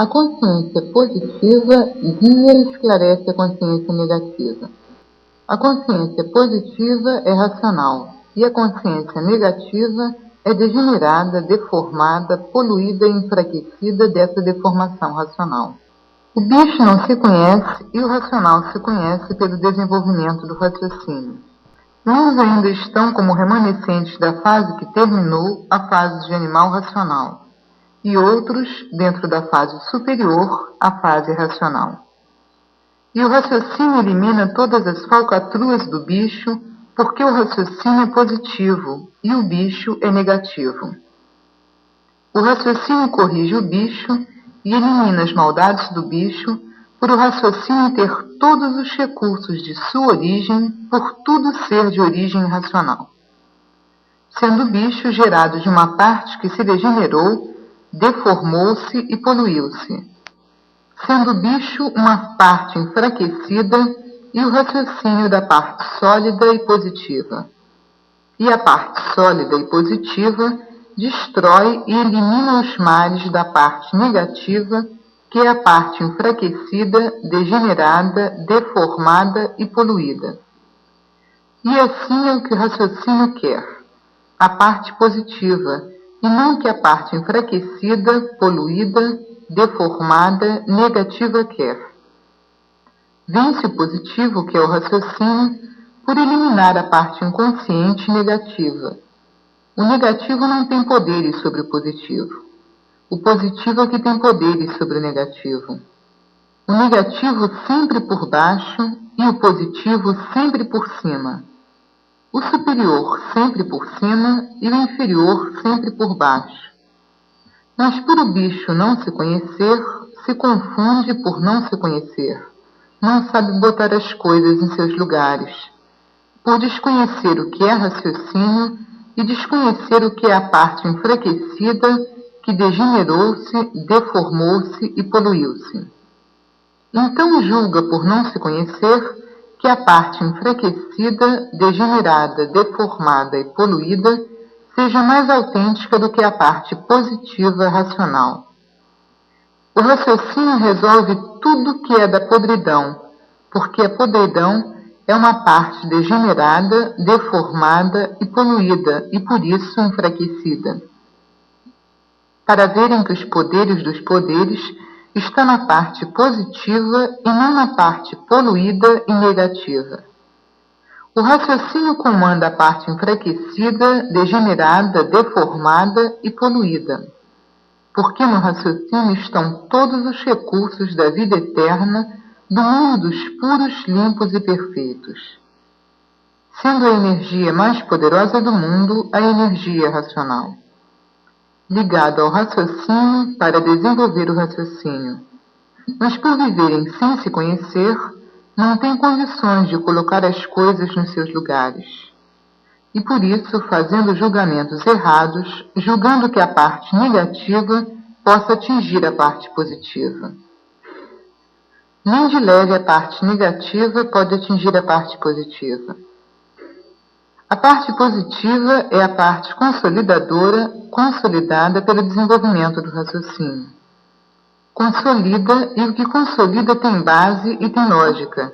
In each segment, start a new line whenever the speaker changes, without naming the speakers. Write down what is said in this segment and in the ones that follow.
A consciência positiva guia e esclarece a consciência negativa. A consciência positiva é racional e a consciência negativa é degenerada, deformada, poluída e enfraquecida dessa deformação racional. O bicho não se conhece e o racional se conhece pelo desenvolvimento do raciocínio. Uns ainda estão como remanescentes da fase que terminou, a fase de animal racional, e outros dentro da fase superior, a fase racional. E o raciocínio elimina todas as falcatruas do bicho, porque o raciocínio é positivo e o bicho é negativo. O raciocínio corrige o bicho e elimina as maldades do bicho, por o raciocínio ter todos os recursos de sua origem, por tudo ser de origem racional. Sendo o bicho gerado de uma parte que se degenerou, deformou-se e poluiu-se. Sendo o bicho uma parte enfraquecida e o raciocínio da parte sólida e positiva. E a parte sólida e positiva destrói e elimina os males da parte negativa, que é a parte enfraquecida, degenerada, deformada e poluída. E assim é o que o raciocínio quer, a parte positiva, e não que a parte enfraquecida, poluída, deformada, negativa quer. Vence o positivo, que é o raciocínio, por eliminar a parte inconsciente negativa. O negativo não tem poderes sobre o positivo. O positivo é que tem poderes sobre o negativo. O negativo sempre por baixo e o positivo sempre por cima. O superior sempre por cima e o inferior sempre por baixo. Mas por o bicho não se conhecer, se confunde por não se conhecer. Não sabe botar as coisas em seus lugares. Por desconhecer o que é raciocínio e desconhecer o que é a parte enfraquecida que degenerou-se, deformou-se e poluiu-se. Então julga por não se conhecer que a parte enfraquecida, degenerada, deformada e poluída seja mais autêntica do que a parte positiva racional. O raciocínio resolve tudo que é da podridão, porque a podridão é uma parte degenerada, deformada e poluída e por isso enfraquecida. Para verem que os poderes dos poderes estão na parte positiva e não na parte poluída e negativa. O raciocínio comanda a parte enfraquecida, degenerada, deformada e poluída, porque no raciocínio estão todos os recursos da vida eterna, do mundo dos puros, limpos e perfeitos. Sendo a energia mais poderosa do mundo a energia racional. Ligado ao raciocínio para desenvolver o raciocínio. Mas por viverem sem se conhecer, não têm condições de colocar as coisas nos seus lugares. E por isso, fazendo julgamentos errados, julgando que a parte negativa possa atingir a parte positiva. Nem de leve a parte negativa pode atingir a parte positiva. A parte positiva é a parte consolidadora, consolidada pelo desenvolvimento do raciocínio. Consolida, e o que consolida tem base e tem lógica,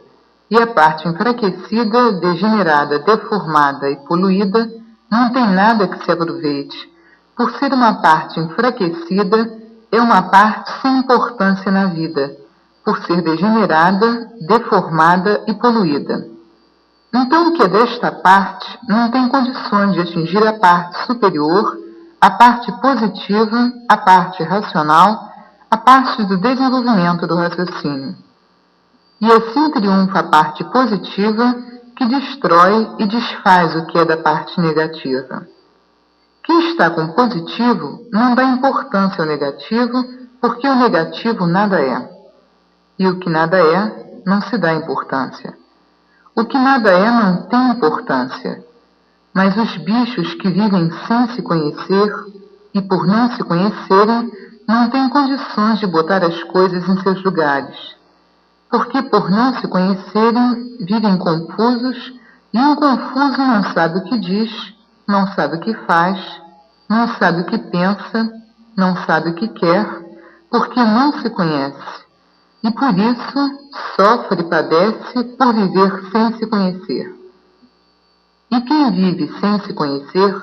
e a parte enfraquecida, degenerada, deformada e poluída não tem nada que se aproveite. Por ser uma parte enfraquecida, é uma parte sem importância na vida, por ser degenerada, deformada e poluída. Então o que é desta parte não tem condições de atingir a parte superior, a parte positiva, a parte racional, a parte do desenvolvimento do raciocínio. E assim triunfa a parte positiva que destrói e desfaz o que é da parte negativa. Quem está com positivo não dá importância ao negativo, porque o negativo nada é. E o que nada é, não se dá importância. O que nada é não tem importância, mas os bichos que vivem sem se conhecer e por não se conhecerem não têm condições de botar as coisas em seus lugares, porque por não se conhecerem vivem confusos e um confuso não sabe o que diz, não sabe o que faz, não sabe o que pensa, não sabe o que quer, porque não se conhece, e por isso sofre e padece por viver sem se conhecer. E quem vive sem se conhecer,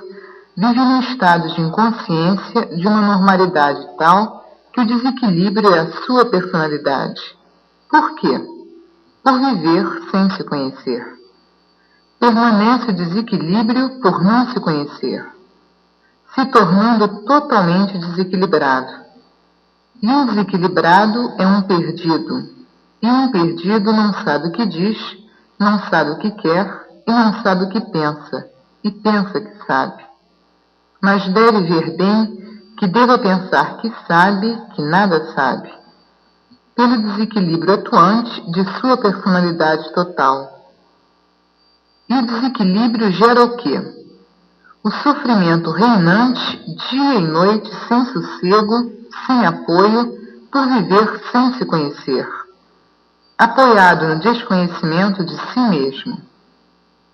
vive num estado de inconsciência de uma normalidade tal que o desequilíbrio é a sua personalidade. Por quê? Por viver sem se conhecer. Permanece o desequilíbrio por não se conhecer, se tornando totalmente desequilibrado. E um desequilibrado é um perdido. E um perdido não sabe o que diz, não sabe o que quer e não sabe o que pensa, e pensa que sabe. Mas deve ver bem que deva pensar que sabe, que nada sabe, pelo desequilíbrio atuante de sua personalidade total. E o desequilíbrio gera o quê? O sofrimento reinante, dia e noite, sem sossego, sem apoio, por viver sem se conhecer, apoiado no desconhecimento de si mesmo.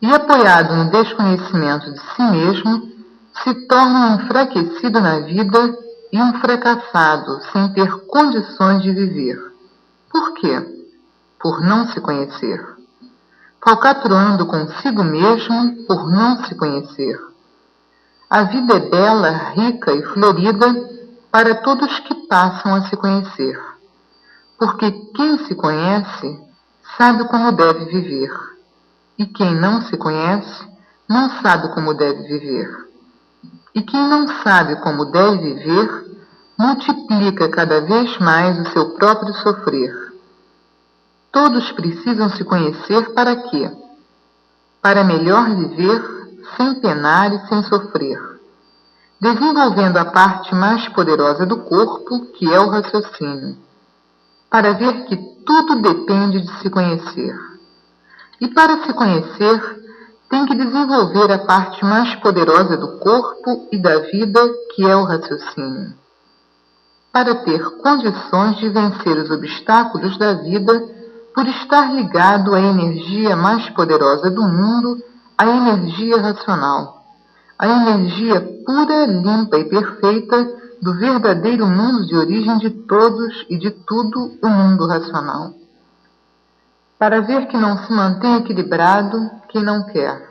E apoiado no desconhecimento de si mesmo, se torna um enfraquecido na vida e um fracassado sem ter condições de viver. Por quê? Por não se conhecer. Falcatruando consigo mesmo por não se conhecer. A vida é bela, rica e florida para todos que passam a se conhecer. Porque quem se conhece sabe como deve viver. E quem não se conhece não sabe como deve viver. E quem não sabe como deve viver multiplica cada vez mais o seu próprio sofrer. Todos precisam se conhecer para quê? Para melhor viver sem penar e sem sofrer, desenvolvendo a parte mais poderosa do corpo, que é o raciocínio, para ver que tudo depende de se conhecer. E para se conhecer, tem que desenvolver a parte mais poderosa do corpo e da vida, que é o raciocínio, para ter condições de vencer os obstáculos da vida por estar ligado à energia mais poderosa do mundo, a energia racional, a energia pura, limpa e perfeita do verdadeiro mundo de origem de todos e de tudo, o mundo racional. Para ver que não se mantém equilibrado quem não quer.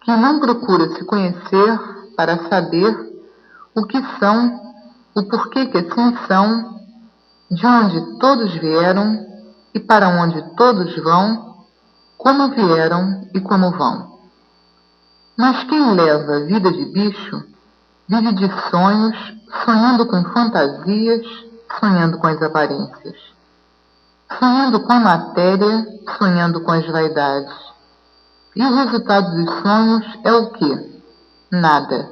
Quem não procura se conhecer para saber o que são, o porquê que assim são, de onde todos vieram e para onde todos vão, como vieram e como vão. Mas quem leva a vida de bicho, vive de sonhos, sonhando com fantasias, sonhando com as aparências. Sonhando com a matéria, sonhando com as vaidades. E o resultado dos sonhos é o quê? Nada.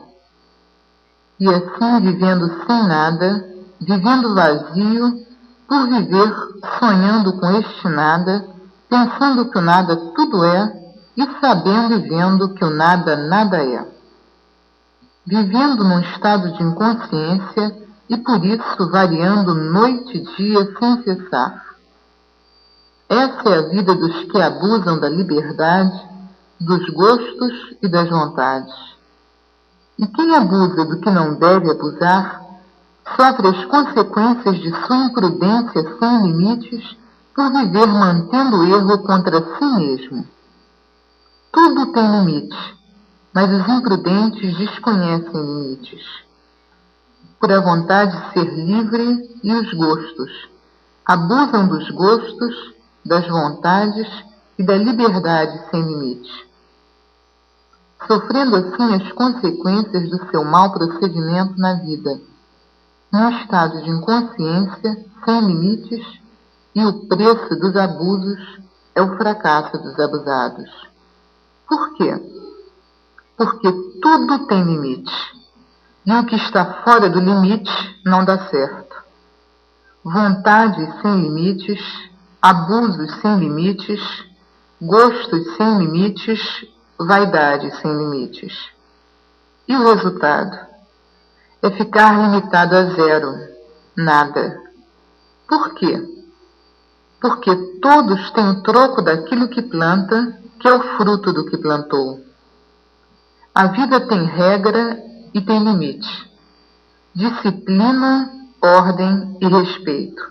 E assim, vivendo sem nada, vivendo vazio, por viver sonhando com este nada, pensando que o nada tudo é, e sabendo e vendo que o nada nada é. Vivendo num estado de inconsciência e por isso variando noite e dia sem cessar. Essa é a vida dos que abusam da liberdade, dos gostos e das vontades. E quem abusa do que não deve abusar, sofre as consequências de sua imprudência sem limites por viver mantendo o erro contra si mesmo. Tudo tem limite, mas os imprudentes desconhecem limites. Por a vontade de ser livre e os gostos, abusam dos gostos, das vontades e da liberdade sem limite, sofrendo assim as consequências do seu mau procedimento na vida, num estado de inconsciência, sem limites, e o preço dos abusos é o fracasso dos abusados. Por quê? Porque tudo tem limite, e o que está fora do limite não dá certo. Vontades sem limites, abusos sem limites, gostos sem limites, vaidade sem limites. E o resultado? É ficar limitado a zero, nada. Por quê? Porque todos têm o troco daquilo que planta, que é o fruto do que plantou. A vida tem regra e tem limite, disciplina ordem e respeito.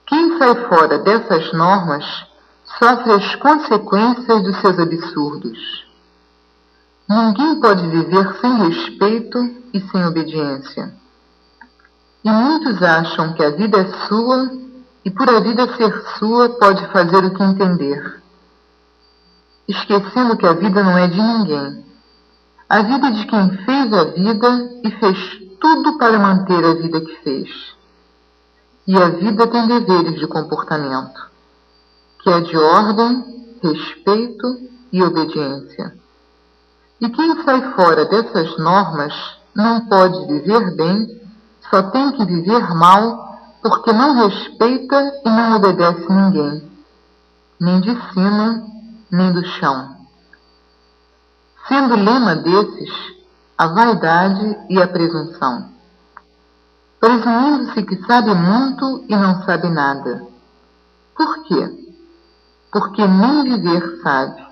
Quem sai fora dessas normas sofre as consequências dos seus absurdos. Ninguém pode viver sem respeito e sem obediência. E muitos acham que a vida é sua e por a vida ser sua pode fazer o que entender, esquecendo que a vida não é de ninguém. A vida é de quem fez a vida e fez tudo para manter a vida que fez. E a vida tem deveres de comportamento, que é de ordem, respeito e obediência. E quem sai fora dessas normas não pode viver bem, só tem que viver mal, porque não respeita e não obedece ninguém, nem de cima, nem do chão. Sendo o lema desses a vaidade e a presunção, presumindo-se que sabe muito e não sabe nada. Por quê? Porque nem viver sabe.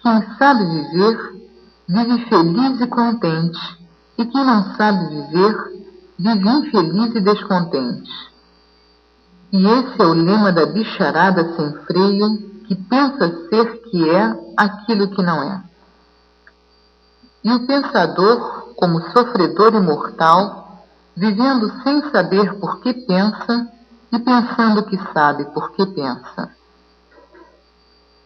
Quem sabe viver, vive feliz e contente, e quem não sabe viver, vive infeliz e descontente. E esse é o lema da bicharada sem freio, que pensa ser que é aquilo que não é. E o pensador, como sofredor imortal, vivendo sem saber por que pensa e pensando que sabe por que pensa.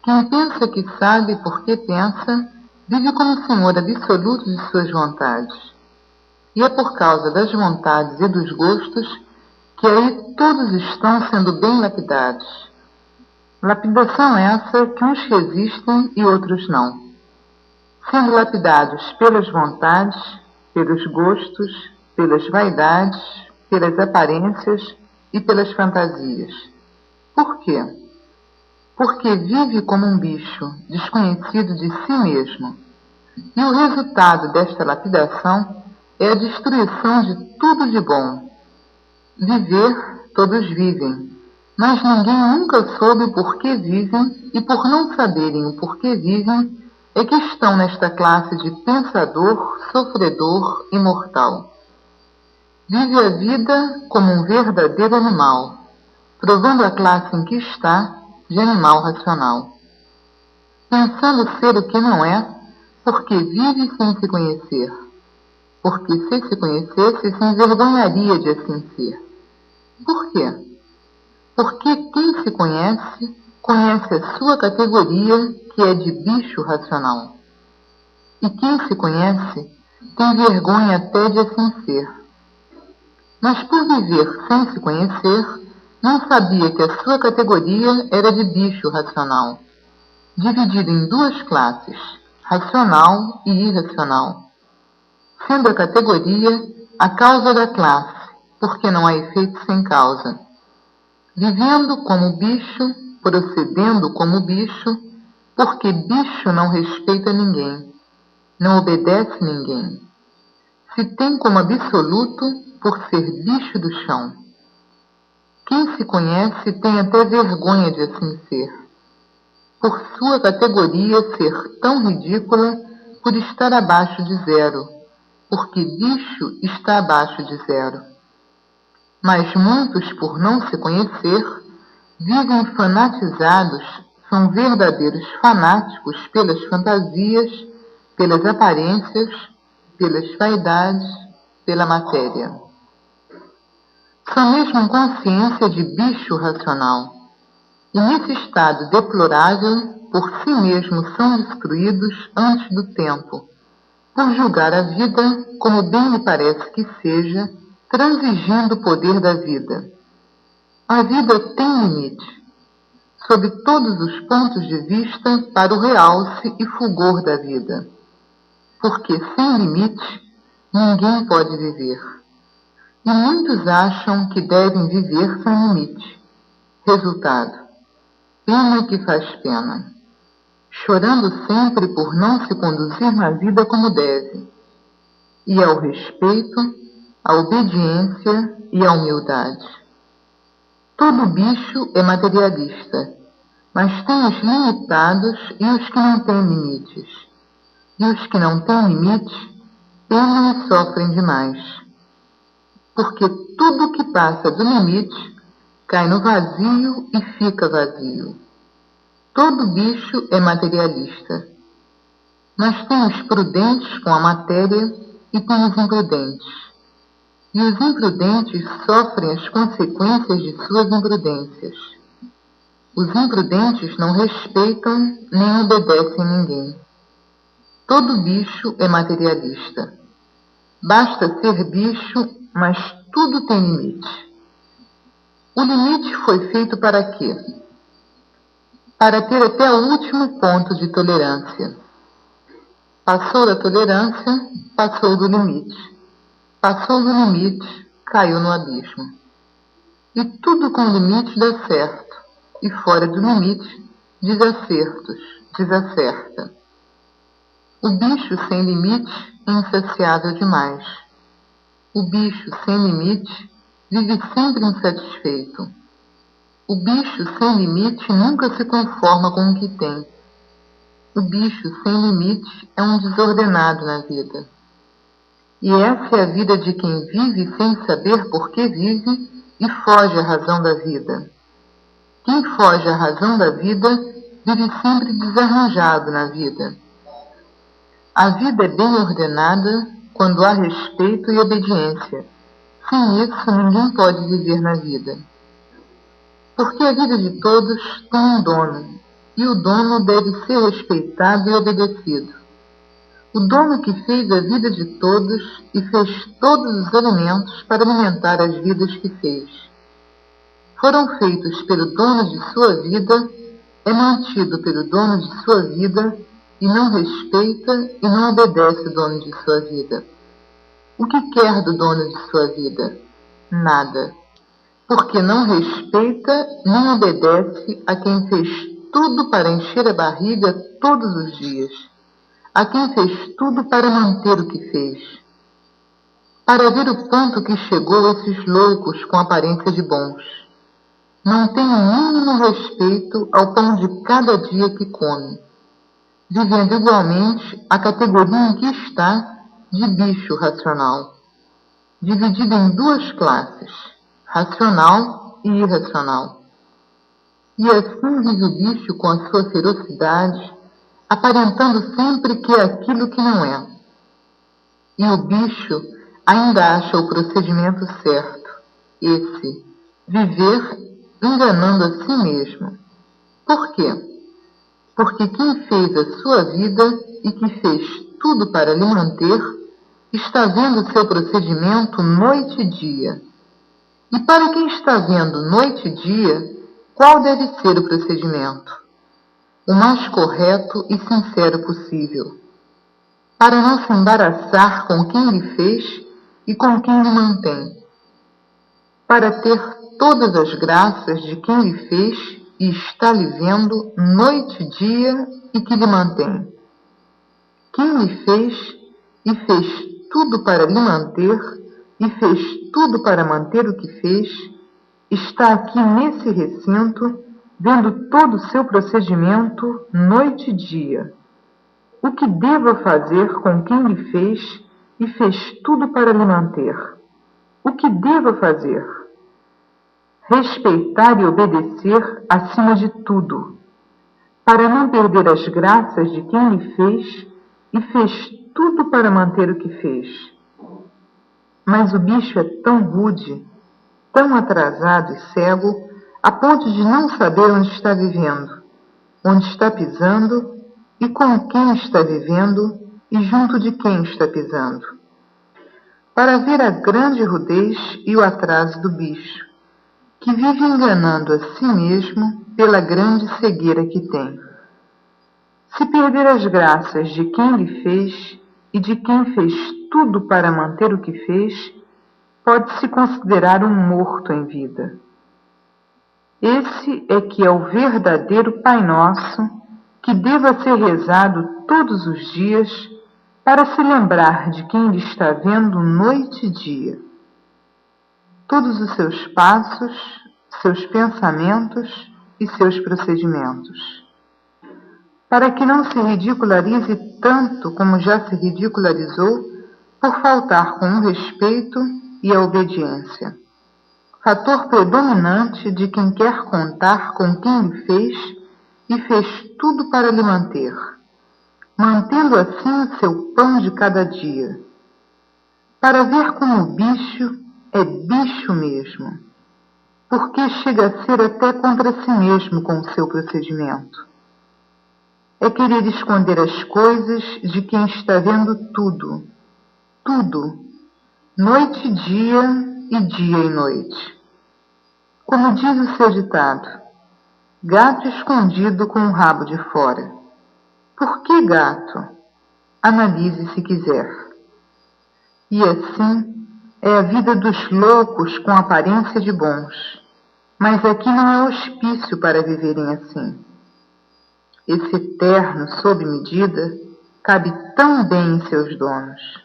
Quem pensa que sabe por que pensa, vive como senhor absoluto de suas vontades. E é por causa das vontades e dos gostos que aí todos estão sendo bem lapidados. Lapidação essa que uns resistem e outros não, sendo lapidados pelas vontades, pelos gostos, pelas vaidades, pelas aparências e pelas fantasias. Por quê? Porque vive como um bicho, desconhecido de si mesmo. E o resultado desta lapidação é a destruição de tudo de bom. Viver, todos vivem, mas ninguém nunca soube por que vivem, e por não saberem o porquê vivem, é que estão nesta classe de pensador, sofredor e mortal. Vive a vida como um verdadeiro animal, provando a classe em que está de animal racional. Pensando ser o que não é, porque vive sem se conhecer. Porque se conhecesse, se envergonharia de assim ser. Por quê? Porque quem se conhece, conhece a sua categoria, que é de bicho racional. E quem se conhece, tem vergonha até de assim ser. Mas por viver sem se conhecer, não sabia que a sua categoria era de bicho racional, dividido em duas classes, racional e irracional, sendo a categoria a causa da classe, porque não há efeito sem causa. Vivendo como bicho, procedendo como bicho, porque bicho não respeita ninguém, não obedece ninguém. Se tem como absoluto por ser bicho do chão. Quem se conhece tem até vergonha de assim ser, por sua categoria ser tão ridícula por estar abaixo de zero, porque bicho está abaixo de zero. Mas muitos, por não se conhecer, vivem fanatizados, são verdadeiros fanáticos pelas fantasias, pelas aparências, pelas vaidades, pela matéria. São mesmo consciência de bicho racional, e nesse estado deplorável, por si mesmos são destruídos antes do tempo, por julgar a vida como bem lhe parece que seja, transigindo o poder da vida. A vida tem limite, sob todos os pontos de vista, para o realce e fulgor da vida, porque sem limite ninguém pode viver. E muitos acham que devem viver sem limite. Resultado: pena que faz pena, chorando sempre por não se conduzir na vida como deve, e ao respeito, à obediência e à humildade. Todo bicho é materialista, mas tem os limitados e os que não têm limites. E os que não têm limites, penam e sofrem demais. porque tudo que passa do limite cai no vazio e fica vazio. Todo bicho é materialista. Mas tem os prudentes com a matéria e tem os imprudentes. E os imprudentes sofrem as consequências de suas imprudências. Os imprudentes não respeitam nem obedecem a ninguém. Todo bicho é materialista. Basta ser bicho, mas tudo tem limite. O limite foi feito para quê? Para ter até o último ponto de tolerância. Passou da tolerância, passou do limite. Passou do limite, caiu no abismo. E tudo com limite dá certo, e fora do limite, desacerta. O bicho sem limite é insaciável demais. O bicho sem limite vive sempre insatisfeito. O bicho sem limite nunca se conforma com o que tem. O bicho sem limite é um desordenado na vida. E essa é a vida de quem vive sem saber por que vive e foge à razão da vida. Quem foge à razão da vida vive sempre desarranjado na vida. A vida é bem ordenada quando há respeito e obediência. Sem isso, ninguém pode viver na vida. Porque a vida de todos tem um dono, e o dono deve ser respeitado e obedecido. O dono que fez a vida de todos e fez todos os elementos para alimentar as vidas que fez. Foram feitos pelo dono de sua vida, é mantido pelo dono de sua vida e não respeita e não obedece o dono de sua vida. O que quer do dono de sua vida? Nada. Porque não respeita nem obedece a quem fez tudo para encher a barriga todos os dias, a quem fez tudo para manter o que fez. Para ver o ponto que chegou esses loucos com aparência de bons. Não tem o mínimo respeito ao pão de cada dia que come, vivendo igualmente a categoria em que está de bicho racional, dividido em duas classes, racional e irracional. E assim vive o bicho com a sua ferocidade, aparentando sempre que é aquilo que não é. E o bicho ainda acha o procedimento certo, esse, viver enganando a si mesmo. Por quê? Porque quem fez a sua vida e que fez tudo para lhe manter, está vendo seu procedimento noite e dia. E para quem está vendo noite e dia, qual deve ser o procedimento? O mais correto e sincero possível, para não se embaraçar com quem lhe fez e com quem lhe mantém, para ter todas as graças de quem lhe fez e está lhe vendo noite e dia e que lhe mantém. Quem lhe fez e fez tudo para lhe manter e fez tudo para manter o que fez, está aqui nesse recinto, vendo todo o seu procedimento noite e dia. O que deva fazer com quem lhe fez e fez tudo para lhe manter? O que deva fazer? Respeitar e obedecer acima de tudo, para não perder as graças de quem lhe fez e fez tudo para manter o que fez. Mas o bicho é tão rude, tão atrasado e cego, a ponto de não saber onde está vivendo, onde está pisando e com quem está vivendo e junto de quem está pisando. Para ver a grande rudez e o atraso do bicho, que vive enganando a si mesmo pela grande cegueira que tem. Se perder as graças de quem lhe fez e de quem fez tudo para manter o que fez, pode-se considerar um morto em vida. Esse é que é o verdadeiro Pai Nosso, que deva ser rezado todos os dias para se lembrar de quem lhe está vendo noite e dia. Todos os seus passos, seus pensamentos e seus procedimentos. Para que não se ridicularize tanto como já se ridicularizou por faltar com o respeito e a obediência. Fator predominante de quem quer contar com quem lhe fez e fez tudo para lhe manter, mantendo assim seu pão de cada dia. Para ver como o bicho é bicho mesmo, porque chega a ser até contra si mesmo com o seu procedimento. É querer esconder as coisas de quem está vendo tudo, noite e dia e noite. Como diz o seu ditado, gato escondido com o rabo de fora. Por que gato? Analise se quiser. E assim é a vida dos loucos com aparência de bons. Mas aqui não é hospício para viverem assim. Esse terno sob medida cabe tão bem em seus donos.